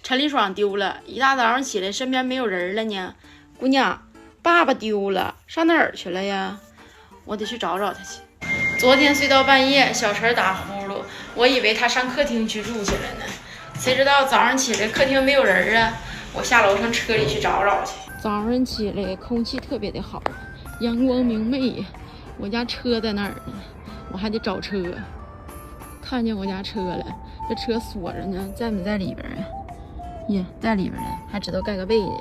陈立爽丢了，一大早上起来身边没有人了呢。姑娘，爸爸丢了，上哪儿去了呀？我得去找找他去。昨天睡到半夜，小陈打呼噜，我以为他上客厅去住去了呢，谁知道早上起来客厅没有人啊，我下楼上车里去找找去。早上起来空气特别的好，阳光明媚，我家车在那儿呢，我还得找车。看见我家车了，这车锁着呢，在没在里边啊？耶，在里边呢，还知道盖个被呢。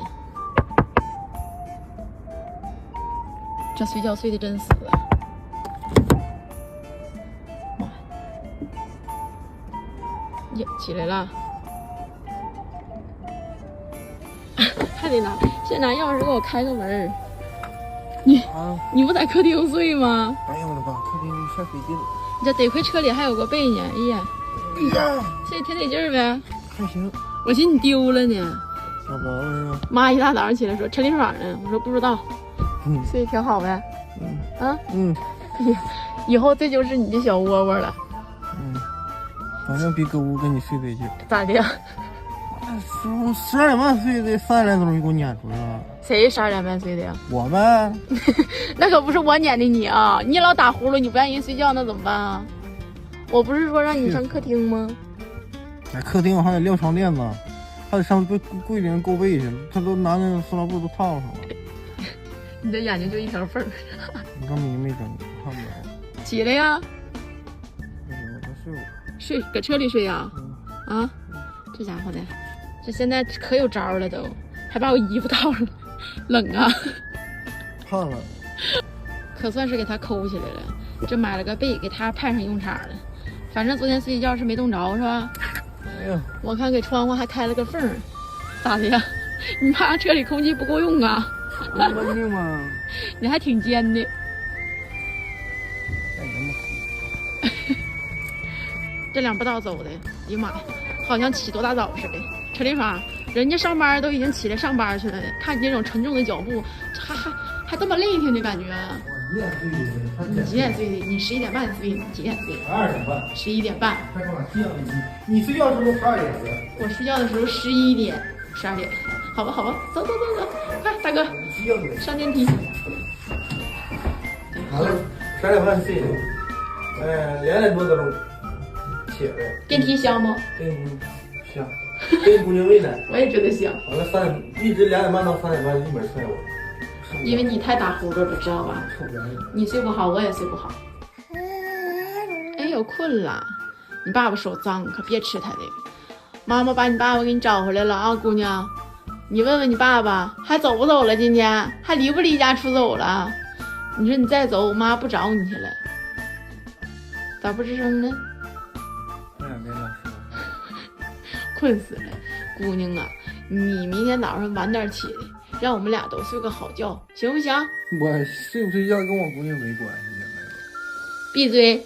这睡觉睡得真死啊！妈呀，起来了，还得先拿钥匙给我开个门。你不在客厅睡吗？哎呀我的妈，客厅晒费劲了。你这得亏车里还有个被呢。哎呀，睡得挺得劲儿呗。还行。我寻思你丢了呢。找不着了。妈一大早上起来说陈立爽呢，我说不知道。睡得挺好呗。以后这就是你的小窝窝了。反正比搁屋跟你睡得劲。咋的呀？12点半睡的，3点来钟就给我撵出来了。谁12点半睡的呀？我们。那可不是我撵的你啊！你老打呼噜，你不让人睡觉，那怎么办啊？我不是说让你上客厅吗？在客厅我还得撂床垫子，还得上柜顶够被去，他都拿那塑料布都套上了。你的眼睛就一条缝儿。我刚没睁，看不着。起来呀！我睡搁车里睡呀？啊，这家伙的，这现在可有招了都，还把我衣服套上了，冷啊！烫了，可算是给他抠起来了。这买了个被给他派上用场了。反正昨天睡觉是没冻着是吧？哎呀，我看给窗户还开了个缝儿，咋的呀？你怕车里空气不够用啊？稳定吗？你还挺尖的。这两不道走的，哎呀妈呀，好像起多大早似的。陈立爽，人家上班都已经起来上班去了，看你这种沉重的脚步，还这么累挺的感觉。我1点睡的，你几点睡的？你11点半睡，你几点睡？12点半。11点半。快干嘛？你睡觉的时候12点了。我睡觉的时候11点、12点。好吧，好吧，走，快，大哥，上电梯。完了，12点半睡的，2点多钟起来。电梯香不？香，给你姑娘喂奶。我也觉得香。完了一直2点半到3点半一门踹我。因为你太打呼噜了，知道吧？你睡不好，我也睡不好。哎呦，困了。你爸爸手脏，可别吃他的。妈妈把你爸爸给你找回来了啊，姑娘。你问问你爸爸，还走不走了？今天还离不离家出走了？你说你再走，我妈不找你去了。咋不吱声呢？别老说。困死了，姑娘啊，你明天早上晚点起来。让我们俩都睡个好觉，行不行？我睡不睡觉跟我姑娘没关系，闭嘴。